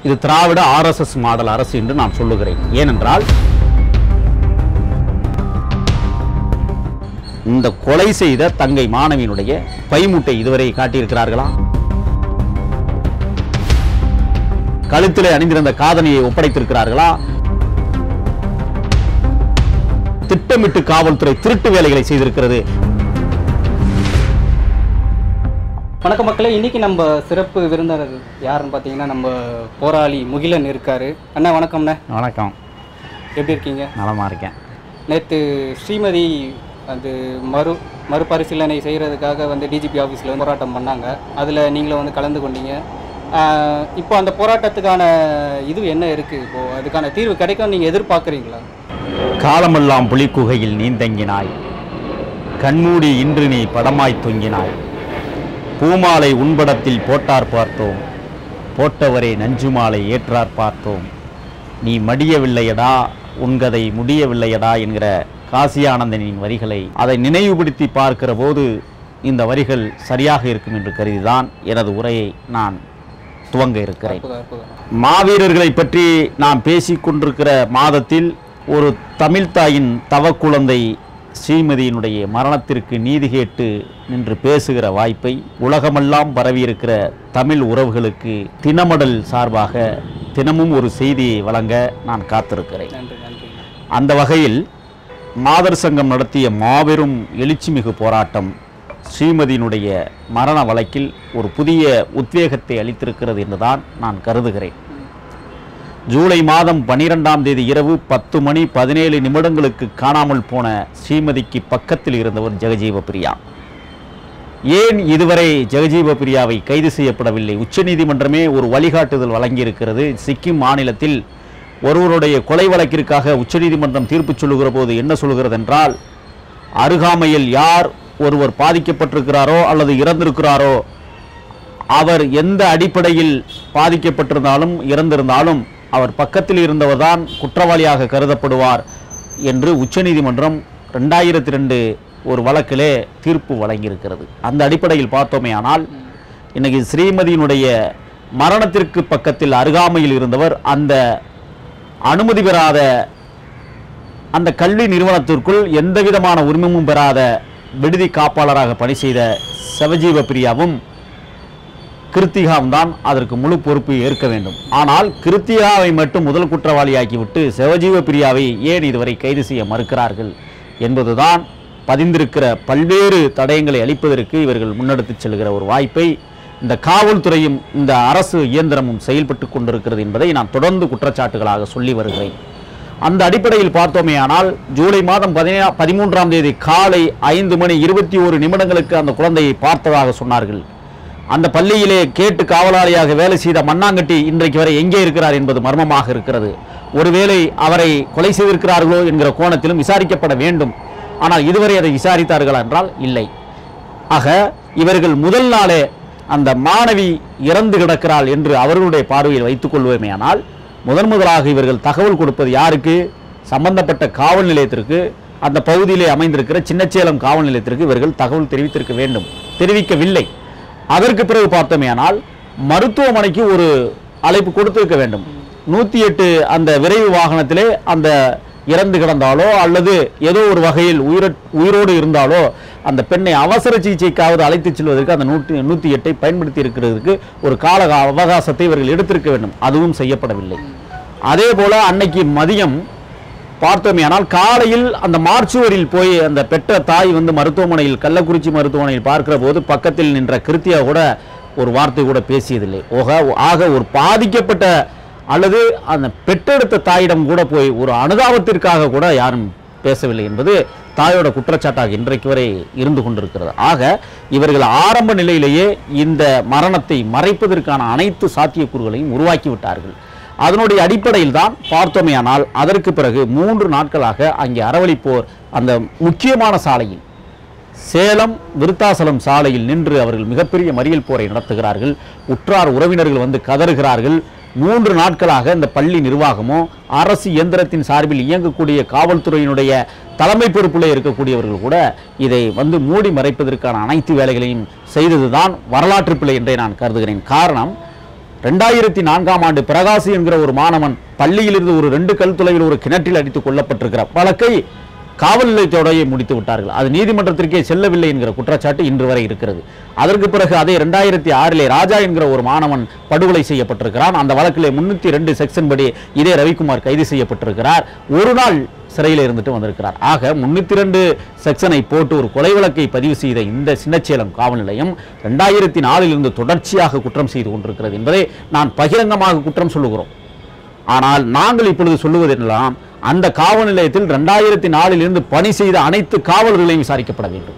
இது திராவிட RSS model அரசு என்று நான் சொல்லுகிறேன். ஏனென்றால் இந்த கொலை செய்த தங்கை மாணவியினுடைய பைமூட்டை இதுவரை காட்டியிருக்கிறார்களா? கழுத்திலே அணிந்திருந்த காதணியை ஒப்படைத்திருக்கிறார்களா? திட்டமிட்டு காவல்துறை திருட்டு வேலைகளை செய்திருக்கிறது. வணக்கம் மக்களே, இன்னைக்கு நம்ம சிறப்பு விருந்தினர் யாருன்னு பார்த்தீங்கன்னா நம்ம போராளி முகிலன் இருக்காரு. அண்ணா வணக்கம்ண்ணே. வணக்கம். எப்படி இருக்கீங்க? நலமா இருக்கேன். நேற்று ஸ்ரீமதி அது மறுபரிசீலனை செய்கிறதுக்காக வந்து டிஜிபி ஆஃபீஸில் வந்து போராட்டம் பண்ணாங்க. அதில் நீங்களும் வந்து கலந்து கொண்டீங்க. இப்போ அந்த போராட்டத்துக்கான இது என்ன இருக்குது? இப்போது அதுக்கான தீர்வு கிடைக்கும் நீங்கள் எதிர்பார்க்குறீங்களா? காலமெல்லாம் புலிக்குகையில் நீந்தங்கினாய், கண்மூடி இன்று நீ படமாய் தொங்கினாய். பூமாலை உன்படத்தில் போட்டார் பார்த்தோம், போட்டவரே நஞ்சுமாலை ஏற்றார் பார்த்தோம். நீ மடியவில்லையடா, உன்கதை முடியவில்லையடா என்கிற காசி ஆனந்தனின் வரிகளை அதை நினைவுபடுத்தி பார்க்கிற போது இந்த வரிகள் சரியாக இருக்கும் என்று கருதிதான் எனது உரையை நான் துவங்க இருக்கிறேன். மாவீரர்களை பற்றி நாம் பேசிக்கொண்டிருக்கிற மாதத்தில் ஒரு தமிழ் தாயின் தவக்குழந்தை ஸ்ரீமதியினுடைய மரணத்திற்கு நீதி கேட்டு நின்று பேசுகிற வாய்ப்பை உலகமெல்லாம் பரவியிருக்கிற தமிழ் உறவுகளுக்கு தினமடல் சார்பாக தினமும் ஒரு செய்தியை வழங்க நான் காத்திருக்கிறேன். அந்த வகையில் மாதர் சங்கம் நடத்திய மாபெரும் எழுச்சிமிகு போராட்டம் ஸ்ரீமதியினுடைய மரண வழக்கில் ஒரு புதிய உத்வேகத்தை அளித்திருக்கிறது என்றுதான் நான் கருதுகிறேன். ஜூலை மாதம் 12ஆம் தேதி இரவு 10:17 காணாமல் போன ஸ்ரீமதிக்கு பக்கத்தில் இருந்தவர் ஜெகஜீவ பிரியா. ஏன் இதுவரை ஜெகஜீவ பிரியாவை கைது செய்யப்படவில்லை? உச்சநீதிமன்றமே ஒரு வழிகாட்டுதல் வழங்கியிருக்கிறது. சிக்கிம் மாநிலத்தில் ஒருவருடைய கொலை வழக்கிற்காக உச்சநீதிமன்றம் தீர்ப்பு சொல்லுகிற போது என்ன சொல்கிறது என்றால், அருகாமையில் யார் ஒருவர் பாதிக்கப்பட்டிருக்கிறாரோ அல்லது இறந்திருக்கிறாரோ, அவர் எந்த அடிப்படையில் பாதிக்கப்பட்டிருந்தாலும் இறந்திருந்தாலும் அவர் பக்கத்தில் இருந்தவர்தான் குற்றவாளியாக கருதப்படுவார் என்று உச்சநீதிமன்றம் 2002 ஒரு வழக்கிலே தீர்ப்பு வழங்கியிருக்கிறது. அந்த அடிப்படையில் பார்த்தோமே ஆனால் இன்னைக்கு ஸ்ரீமதியினுடைய மரணத்திற்கு பக்கத்தில் அருகாமையில் இருந்தவர் அந்த அனுமதி பெறாத அந்த கல்வி நிறுவனத்திற்குள் எந்த விதமான உரிமமும் பெறாத விடுதி காப்பாளராக பணி செய்த சிவஜீவ பிரியாவும் கிருத்திகாவும் தான் அதற்கு முழு பொறுப்பு ஏற்க வேண்டும். ஆனால் கிருத்திகாவை மட்டும் முதல் குற்றவாளியாக்கிவிட்டு சிவஜீவ பிரியாவை ஏன் இதுவரை கைது செய்ய மறுக்கிறார்கள் என்பதுதான் பதிந்திருக்கிற பல்வேறு தடயங்களை அளிப்பதற்கு இவர்கள் முன்னெடுத்து செல்கிற ஒரு வாய்ப்பை இந்த காவல்துறையும் இந்த அரசு இயந்திரமும் செயல்பட்டு கொண்டிருக்கிறது என்பதை நான் தொடர்ந்து குற்றச்சாட்டுகளாக சொல்லி வருகிறேன். அந்த அடிப்படையில் பார்த்தோமே ஆனால் ஜூலை மாதம் 13ஆம் தேதி காலை 5:21 அந்த குழந்தையை பார்த்ததாக சொன்னார்கள். அந்த பள்ளியிலே கேட்டு காவலாளியாக வேலை செய்த மண்ணாங்கட்டி இன்றைக்கு வரை எங்கே இருக்கிறார் என்பது மர்மமாக இருக்கிறது. ஒருவேளை அவரை கொலை செய்திருக்கிறார்களோ என்கிற கோணத்திலும் விசாரிக்கப்பட வேண்டும். ஆனால் இதுவரை அதை விசாரித்தார்களா என்றால் இல்லை. ஆக இவர்கள் முதல் நாளே அந்த மாணவி இறந்து கிடக்கிறாள் என்று அவர்களுடைய பார்வையில் வைத்துக் கொள்வோமே ஆனால் முதலாக இவர்கள் தகவல் கொடுப்பது யாருக்கு? சம்பந்தப்பட்ட காவல் நிலையத்திற்கு, அந்த பகுதியிலே அமைந்திருக்கிற சின்னச்சேலம் காவல் நிலையத்திற்கு இவர்கள் தகவல் தெரிவித்திருக்க வேண்டும். தெரிவிக்கவில்லை. அதற்கு பிறகு பார்த்தோமே ஆனால் மருத்துவமனைக்கு ஒரு அழைப்பு கொடுத்திருக்க வேண்டும். 108 அந்த விரைவு வாகனத்திலே அந்த இறந்து கிடந்தாலோ அல்லது ஏதோ ஒரு வகையில் உயிரோடு இருந்தாலோ அந்த பெண்ணை அவசர சிகிச்சைக்காவது அழைத்து செல்வதற்கு அந்த 108 பயன்படுத்தி இருக்கிறதுக்கு ஒரு கால அவகாசத்தை இவர்கள் எடுத்திருக்க வேண்டும். அதுவும் செய்யப்படவில்லை. அதே போல அன்னைக்கு மதியம் பார்த்தோமே ஆனால் காலையில் அந்த மார்ச்சுவரில் போய் அந்த பெற்ற தாய் வந்து மருத்துவமனையில் கள்ளக்குறிச்சி மருத்துவமனையில் பார்க்கிற போது பக்கத்தில் நின்ற கிருத்தியா கூட ஒரு வார்த்தை கூட பேசியதில்லை. ஆக ஒரு பாதிக்கப்பட்ட அல்லது அந்த பெற்றெடுத்த தாயிடம் கூட போய் ஒரு அனுதாபத்திற்காக கூட யாரும் பேசவில்லை என்பது தாயோட குற்றச்சாட்டாக இன்றைக்கு வரை இருந்து கொண்டிருக்கிறது. ஆக இவர்கள் ஆரம்ப நிலையிலேயே இந்த மரணத்தை மறைப்பதற்கான அனைத்து சாத்தியக்கூறுகளையும் உருவாக்கிவிட்டார்கள். அதனுடைய அடிப்படையில் தான் பார்த்தோமேயானால் அதற்கு பிறகு 3 நாட்களாக அங்கே அறவழிப்போர் அந்த முக்கியமான சாலையில் சேலம் விருத்தாசலம் சாலையில் நின்று அவர்கள் மிகப்பெரிய மறியல் போரை நடத்துகிறார்கள். உற்றார் உறவினர்கள் வந்து கதறுகிறார்கள். 3 நாட்களாக இந்த பள்ளி நிர்வாகமோ அரசு இயந்திரத்தின் சார்பில் இயங்கக்கூடிய காவல்துறையினுடைய தலைமை பொறுப்பிலே இருக்கக்கூடியவர்கள் கூட இதை வந்து மூடி மறைப்பதற்கான அனைத்து வேலைகளையும் செய்ததுதான் வரலாற்று பிழை என்றே நான் கருதுகிறேன். காரணம், 2004ஆம் ஆண்டு பிரகாசி என்கிற ஒரு மாணவன் பள்ளியிலிருந்து ஒரு 2 கல் தொலைவில் ஒரு கிணற்றில் அடித்துக் கொல்லப்பட்டிருக்கிற வழக்கை காவல் நிலையத்தோடையே முடித்து விட்டார்கள். அது நீதிமன்றத்திற்கே செல்லவில்லை என்கிற குற்றச்சாட்டு இன்று வரை இருக்கிறது. அதற்கு பிறகு அதே 2006 ராஜா என்கிற ஒரு மாணவன் படுகொலை செய்யப்பட்டிருக்கிறான். அந்த வழக்கிலே 302 செக்ஷன் படி இதே ரவிக்குமார் கைது செய்யப்பட்டிருக்கிறார். ஒரு நாள் சிறையில் இருந்துட்டு வந்திருக்கிறார். ஆக 302 செக்ஷனை போட்டு ஒரு கொலை வழக்கை பதிவு செய்த இந்த சின்னச்சேலம் காவல் நிலையம் 2004 தொடர்ச்சியாக குற்றம் செய்து கொண்டிருக்கிறது என்பதை நான் பகிரங்கமாக குற்றம் சொல்லுகிறோம். ஆனால் நாங்கள் இப்பொழுது சொல்லுவதெல்லாம் அந்த காவல் நிலையத்தில் 2004 பணி செய்த அனைத்து காவலர்களையும் விசாரிக்கப்பட வேண்டும்.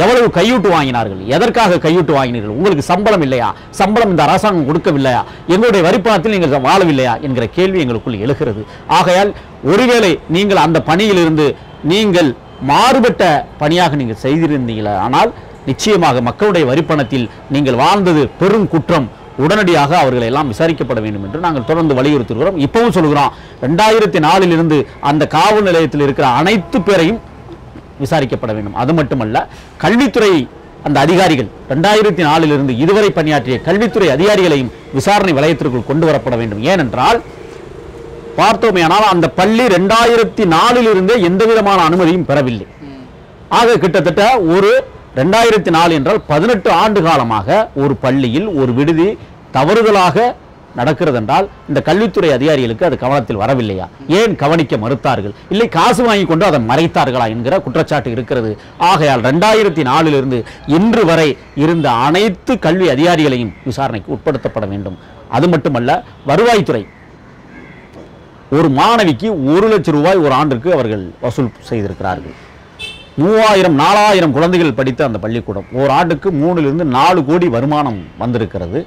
எவ்வளவு கையூட்டு வாங்கினார்கள், எதற்காக கையூட்டு வாங்கினீர்கள், உங்களுக்கு சம்பளம் இல்லையா, சம்பளம் இந்த அரசாங்கம் கொடுக்கவில்லையா, எங்களுடைய வரிப்பணத்தில் நீங்கள் வாழவில்லையா என்கிற கேள்வி எங்களுக்குள் எழுகிறது. ஆகையால் ஒருவேளை நீங்கள் அந்த பணியிலிருந்து நீங்கள் மாறுபட்ட பணியாக நீங்கள் செய்திருந்தீங்களா, ஆனால் நிச்சயமாக மக்களுடைய வரிப்பணத்தில் நீங்கள் வாழ்ந்தது பெரும் குற்றம். உடனடியாக அவர்களை எல்லாம் விசாரிக்கப்பட வேண்டும் என்று நாங்கள் தொடர்ந்து வலியுறுத்துகிறோம். இப்பவும் சொல்கிறோம், 2004 அந்த காவல் நிலையத்தில் இருக்கிற அனைத்து பேரையும் விசாரிக்கப்பட வேண்டும். அது மட்டுமல்ல, கல்வித்துறை அந்த அதிகாரிகள் 2004 இதுவரை பணியாற்றிய கல்வித்துறை அதிகாரிகளையும் விசாரணை வலயத்திற்குள் கொண்டு வரப்பட வேண்டும். ஏனென்றால் பார்த்தோமேயானால் அந்த பள்ளி 2004 எந்த விதமான அனுமதியும் பெறவில்லை. ஆக கிட்டத்தட்ட ஒரு 2004 என்றால் 18 ஆண்டு காலமாக ஒரு பள்ளியில் ஒரு விடுதி தவறுதலாக நடக்கிறது என்றால் இந்த கல்வித்துறை அதிகாரிகளுக்கு அது கவனத்தில் வரவில்லையா, ஏன் கவனிக்க மறுத்தார்கள், இல்லை காசு வாங்கி கொண்டு அதை மறைத்தார்களா என்கிற குற்றச்சாட்டு இருக்கிறது. ஆகையால் 2004 இன்று வரை இருந்த அனைத்து கல்வி அதிகாரிகளையும் விசாரணைக்கு உட்படுத்தப்பட வேண்டும். அது மட்டுமல்ல, வருவாய்த்துறை ஒரு மாணவிக்கு 1 லட்சம் ரூபாய் ஒரு ஆண்டிற்கு அவர்கள் வசூல் செய்திருக்கிறார்கள். 3000-4000 குழந்தைகள் படித்த அந்த பள்ளிக்கூடம் ஒரு ஆண்டுக்கு 3 - 4 கோடி வருமானம் வந்திருக்கிறது.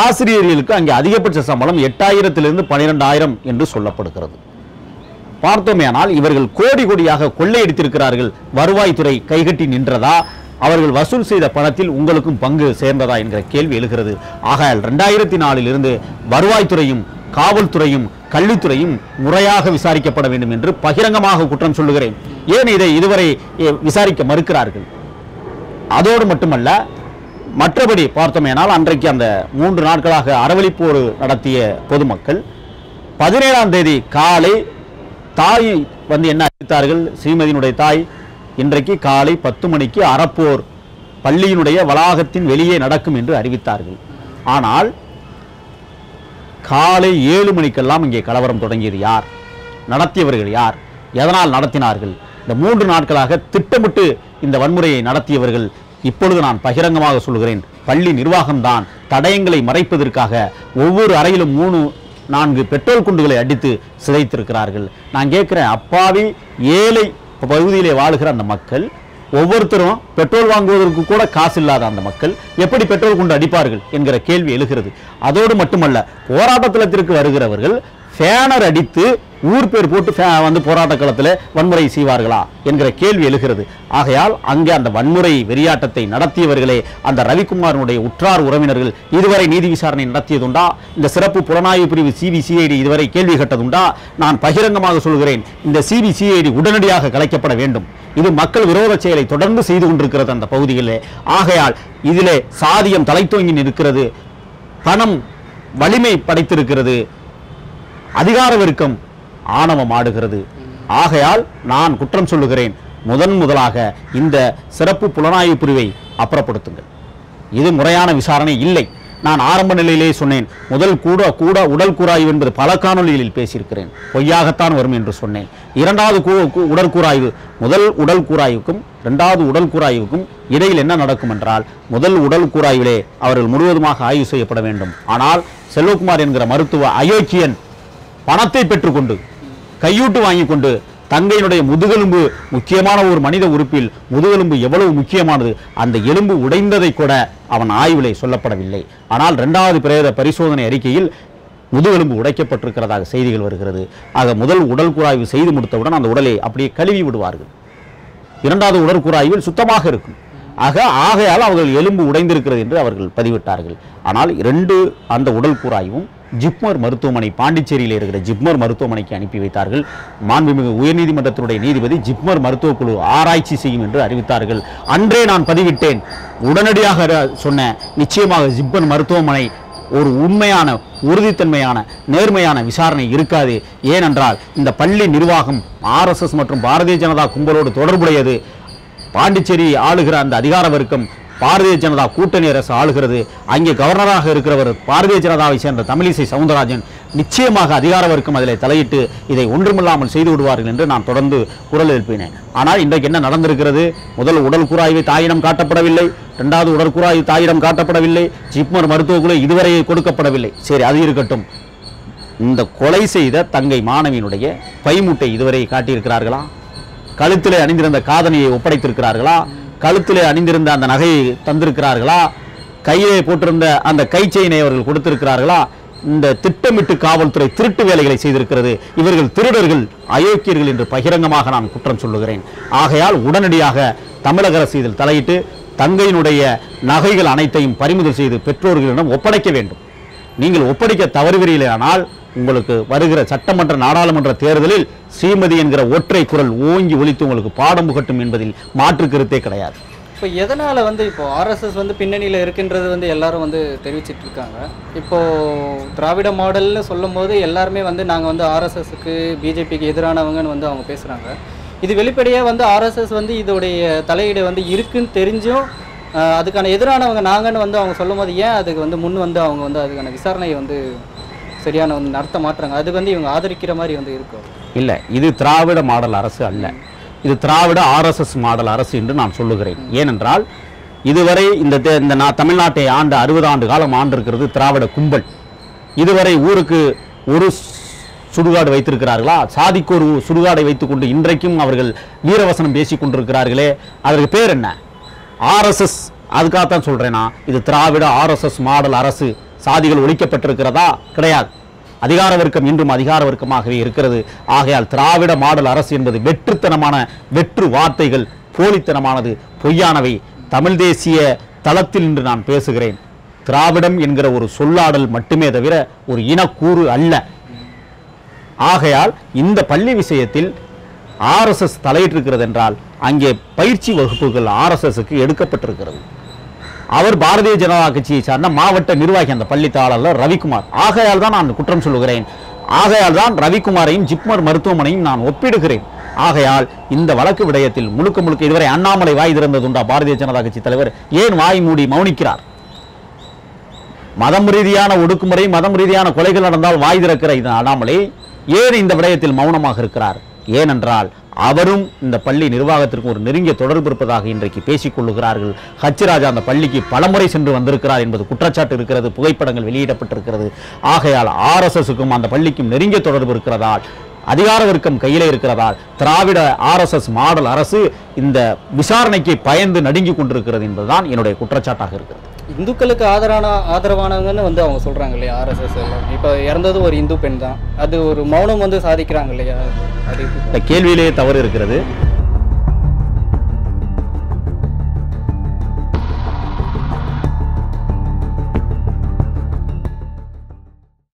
ஆசிரியர்களுக்கு அங்கே அதிகபட்ச சம்பளம் 8000 - 12000 என்று சொல்லப்படுகிறது. பார்த்தோமேனால் இவர்கள் கோடி கோடியாக கொள்ளையடித்திருக்கிறார்கள். வருவாய்த்துறை கைகட்டி நின்றதா, அவர்கள் வசூல் செய்த பணத்தில் உங்களுக்கும் பங்கு சேர்ந்ததா என்கிற கேள்வி எழுகிறது. ஆகையால் 2004 வருவாய்த்துறையும் காவல்துறையும் கல்வித்துறையும் முறையாக விசாரிக்கப்பட வேண்டும் என்று பகிரங்கமாக குற்றம் சொல்லுகிறேன். ஏன் இதை இதுவரை விசாரிக்க மறுக்கிறார்கள்? அதோடு மட்டுமல்ல, மற்றபடி பார்த்தோமேனால் அன்றைக்கு அந்த 3 நாட்களாக அறவழிப்போர் நடத்திய பொதுமக்கள் 17ஆம் தேதி காலை தாய் என்ன அறிவித்தார்கள், ஸ்ரீமதியினுடைய தாய் இன்றைக்கு காலை 10 மணிக்கு அறப்போர் பள்ளியினுடைய வளாகத்தின் வெளியே நடக்கும் என்று அறிவித்தார்கள். ஆனால் காலை 7 மணிக்கெல்லாம் இங்கே கலவரம் தொடங்கியது யார், நடத்தியவர்கள் யார், எதனால் நடத்தினார்கள்? இந்த 3 நாட்களாக திட்டமிட்டு இந்த வன்முறையை நடத்தியவர்கள் இப்பொழுது நான் பகிரங்கமாக சொல்கிறேன், பள்ளி நிர்வாகம்தான். தடயங்களை மறைப்பதற்காக ஒவ்வொரு அறையிலும் 3-4 பெட்ரோல் குண்டுகளை அடித்து சிதைத்திருக்கிறார்கள். நான் கேட்கிறேன், அப்பாவி ஏழை பகுதியிலே வாழுகிற அந்த மக்கள், ஒவ்வொருத்தரும் பெட்ரோல் வாங்குவதற்கு கூட காசு இல்லாத அந்த மக்கள் எப்படி பெட்ரோல் குண்டு அடிப்பார்கள் என்கிற கேள்வி எழுகிறது. அதோடு மட்டுமல்ல, போராட்டத்தலத்திற்கு வருகிறவர்கள் ஃபேனர் அடித்து ஊர் பேர் போட்டு வந்து போராட்ட களத்தில் வன்முறை செய்வார்களா என்கிற கேள்வி எழுகிறது. ஆகையால் அங்கே அந்த வன்முறை வெறியாட்டத்தை நடத்தியவர்களே அந்த ரவிக்குமாரனுடைய உற்றார் உறவினர்கள் இதுவரை நீதி விசாரணை நடத்தியதுண்டா? இந்த சிறப்பு புலனாய்வு பிரிவு சிபிசிஐடி இதுவரை கேள்வி கேட்டதுண்டா? நான் பகிரங்கமாக சொல்கிறேன், இந்த சிபிசிஐடி உடனடியாக கலைக்கப்பட வேண்டும். இது மக்கள் விரோத செயலை தொடர்ந்து செய்து கொண்டிருக்கிறது அந்த பகுதிகளிலே. ஆகையால் இதிலே சாதியம் தலைத்தோங்கி நிற்கிறது, பணம் வலிமை படைத்திருக்கிறது, அதிகார வர்க்கம் ஆணவம் ஆடுகிறது. ஆகையால் நான் குற்றம் சொல்லுகிறேன், முதலாக இந்த சிறப்பு புலனாய்வு பிரிவை அப்புறப்படுத்துங்கள். இது முறையான விசாரணை இல்லை. நான் ஆரம்ப நிலையிலே சொன்னேன், முதல் உடல் கூராய்வு என்பது பல காணொலிகளில் பேசியிருக்கிறேன், பொய்யாகத்தான் வரும் என்று சொன்னேன். இரண்டாவது உடற்கூராய்வு, முதல் உடல் கூராய்வுக்கும் 2வது உடல் கூராய்வுக்கும் இடையில் என்ன நடக்கும் என்றால், முதல் உடல் கூராய்விலே அவர்கள் முழுவதுமாக ஆய்வு செய்யப்பட வேண்டும். ஆனால் செல்வகுமார் என்கிற மருத்துவ அயோக்கியன் பணத்தை பெற்றுக்கொண்டு கையூட்டு வாங்கி கொண்டு தங்கையினுடைய முதுகெலும்பு முக்கியமான ஒரு மனித உறுப்பில் முதுகெலும்பு எவ்வளவு முக்கியமானது, அந்த எலும்பு உடைந்ததை கூட அவன் ஆய்விலே சொல்லப்படவில்லை. ஆனால் 2வது பிரேத பரிசோதனை அறிக்கையில் முதுகெலும்பு உடைக்கப்பட்டிருக்கிறதாக செய்திகள் வருகிறது. ஆக முதல் உடல் கூராய்வு செய்து முடித்தவுடன் அந்த உடலை அப்படியே கழுவி விடுவார்கள். 2வது உடற்கூராய்வில் சுத்தமாக இருக்கும். ஆகையால் அவர்கள் எலும்பு உடைந்திருக்கிறது என்று அவர்கள் பதிவிட்டார்கள். ஆனால் அந்த உடல் கூராய்வும் ஜிப்மர் மருத்துவமனை, பாண்டிச்சேரியில் இருக்கிற ஜிப்மர் மருத்துவமனைக்கு அனுப்பி வைத்தார்கள். மாண்புமிகு உயர்நீதிமன்றத்தினுடைய நீதிபதி ஜிப்மர் மருத்துவக்குழு ஆராய்ச்சி செய்யும் என்று அறிவித்தார்கள். அன்றே நான் பதிவிட்டேன், உடனடியாக சொன்ன, நிச்சயமாக ஜிப்மர் மருத்துவமனை ஒரு உண்மையான உறுதித்தன்மையான நேர்மையான விசாரணை இருக்காது. ஏனென்றால் இந்த பள்ளி நிர்வாகம் ஆர்எஸ்எஸ் மற்றும் பாரதிய ஜனதா கும்பலோடு தொடர்புடையது. பாண்டிச்சேரி ஆளுகிற அந்த அதிகார வர்க்கம் பாரதிய ஜனதா கூட்டணி அரசு ஆளுகிறது. அங்கே கவர்னராக இருக்கிறவர் பாரதிய ஜனதாவை சேர்ந்த தமிழிசை சவுந்தரராஜன். நிச்சயமாக அதிகார வர்க்கம் அதில் தலையிட்டு இதை ஒன்றுமில்லாமல் செய்து விடுவார்கள் என்று நான் தொடர்ந்து குரல் எழுப்பினேன். ஆனால் இன்றைக்கு என்ன நடந்திருக்கிறது? முதல் உடல் கூராய்வு தாயிடம் காட்டப்படவில்லை, இரண்டாவது உடற்கூறாய்வு தாயிடம் காட்டப்படவில்லை, ஜிப்மர் மருத்துவக் குழு இதுவரை கொடுக்கப்படவில்லை. சரி, அது இருக்கட்டும். இந்த கொலை செய்த தங்கை மாணவியினுடைய பைமூட்டை இதுவரை காட்டியிருக்கிறார்களா? கழுத்திலே அணிந்திருந்த காதணியை ஒப்படைத்திருக்கிறார்களா? கழுத்திலே அணிந்திருந்த அந்த நகையை தந்திருக்கிறார்களா? கையிலே போட்டிருந்த அந்த கை செயினை அவர்கள் கொடுத்திருக்கிறார்களா? இந்த திட்டமிட்டு காவல்துறை திருட்டு வேலைகளை செய்திருக்கிறது. இவர்கள் திருடர்கள், அயோக்கியர்கள் என்று பகிரங்கமாக நான் குற்றம் சொல்லுகிறேன். ஆகையால் உடனடியாக தமிழக அரசு இதில் தலையிட்டு தங்கையினுடைய நகைகள் அனைத்தையும் பறிமுதல் செய்து பெற்றோர்களிடம் ஒப்படைக்க வேண்டும். நீங்கள் ஒப்படைக்க தவறுவீர்களானால் உங்களுக்கு வருகிற சட்டமன்ற நாடாளுமன்ற தேர்தலில் ஸ்ரீமதி என்கிற ஒற்றை குரல் ஓங்கி ஒலித்து உங்களுக்கு பாடம் புகட்டும் என்பதில் மாற்று கருத்தே கிடையாது. இப்போ எதனால் இப்போ ஆர்எஸ்எஸ் பின்னணியில் இருக்கின்றது எல்லாரும் தெரிவிச்சிட்டு இருக்காங்க. இப்போது திராவிட மாடல்னு சொல்லும் போது எல்லாருமே நாங்கள் ஆர்எஸ்எஸ்க்கு பிஜேபிக்கு எதிரானவங்கன்னு அவங்க பேசுகிறாங்க. இது வெளிப்படையாக ஆர்எஸ்எஸ் இதோடைய தலையீடு இருக்குன்னு தெரிஞ்சும் அதுக்கான எதிரானவங்க நாங்கன்னு அவங்க சொல்லும் போது ஏன் அதுக்கு முன் அவங்க அதுக்கான விசாரணையை சரியான நடத்த மாட்டுறாங்க? அது இவங்க ஆதரிக்கிற மாதிரி இருக்கும். இல்லை, இது திராவிட மாடல் அரசு அல்ல, இது திராவிட ஆர்எஸ்எஸ் மாடல் அரசு என்று நான் சொல்லுகிறேன். ஏனென்றால் இதுவரை இந்த தமிழ்நாட்டை ஆண்ட 60 ஆண்டு காலம் ஆண்டிருக்கிறது திராவிட கும்பல். இதுவரை ஊருக்கு ஒரு சுடுகாடு வைத்திருக்கிறார்களா? சாதிக்கு ஒரு சுடுகாடை வைத்துக்கொண்டு இன்றைக்கும் அவர்கள் வீரவசனம் பேசிக் கொண்டிருக்கிறார்களே, அதற்கு பேர் என்ன? ஆர்எஸ்எஸ். அதுக்காகத்தான் சொல்றேனா, இது திராவிட ஆர்எஸ்எஸ் மாடல் அரசு. சாதிகள் ஒழிக்கப்பட்டிருக்கிறதா? கிடையாது. அதிகார வர்க்கம் இன்றும் அதிகார வர்க்கமாகவே இருக்கிறது. ஆகையால் திராவிட மாடல் அரசு என்பது வெற்றுத்தனமான வெற்று வார்த்தைகள், போலித்தனமானது, பொய்யானவை. தமிழ் தேசிய தளத்தில் இன்று நான் பேசுகிறேன். திராவிடம் என்கிற ஒரு சொல்லாடல் மட்டுமே தவிர ஒரு இனக்கூறு அல்ல. ஆகையால் இந்த பள்ளி விஷயத்தில் ஆர்எஸ்எஸ் தலையிட்டிருக்கிறது என்றால் அங்கே பயிற்சி வகுப்புகள் ஆர்எஸ்எஸ்க்கு எடுக்கப்பட்டிருக்கிறது. அவர் பாரதிய ஜனதா கட்சியை சார்ந்த மாவட்ட நிர்வாகி அந்த பள்ளி தாளர் ரவிக்குமார். ஆகையால் தான் நான் குற்றம் சொல்லுகிறேன். ஆகையால் தான் ரவிக்குமாரையும் ஜிப்மர் மருத்துவமனையும் நான் ஒப்பிடுகிறேன். ஆகையால் இந்த வழக்கு விடயத்தில் முழுக்க முழுக்க இதுவரை அண்ணாமலை வாய் திறந்ததுண்டா? பாரதிய ஜனதா கட்சி தலைவர் ஏன் வாய் மூடி மௌனிக்கிறார்? மதம் ரீதியான ஒடுக்குமுறை, மதம் ரீதியான கொலைகள் நடந்தால் வாய் திறக்கிற இந்த அண்ணாமலை ஏன் இந்த விடயத்தில் மௌனமாக இருக்கிறார்? ஏனென்றால் அவரும் இந்த பள்ளி நிர்வாகத்திற்கு ஒரு நெருங்கிய தொடர்பு இருப்பதாக இன்றைக்கு பேசிக் கொள்ளுகிறார்கள். ஹச்ராஜா அந்த பள்ளிக்கு பலமுறை சென்று வந்திருக்கிறார் என்பது குற்றச்சாட்டு இருக்கிறது, புகைப்படங்கள் வெளியிடப்பட்டிருக்கிறது. ஆகையால் ஆர்எஸ்எஸ்க்கும் அந்த பள்ளிக்கும் நெருங்கிய தொடர்பு இருக்கிறதால், அதிகார வர்க்கம் கையிலே இருக்கிறதால் திராவிட ஆர்எஸ்எஸ் மாடல் அரசு இந்த விசாரணைக்கு பயந்து நடுங்கி கொண்டிருக்கிறது என்பதுதான் என்னுடைய குற்றச்சாட்டாக இருக்கிறது. இந்துக்களுக்கு ஆதரவானவங்கன்னு அவங்க சொல்றாங்க இல்லையா ஆர்எஸ்எஸ் எல்லாம்? இப்போ இறந்தது ஒரு இந்து பெண் தான், அது ஒரு மௌனம் சாதிக்கிறாங்க இல்லையா? அது கேள்வியிலே தவறு இருக்கிறது.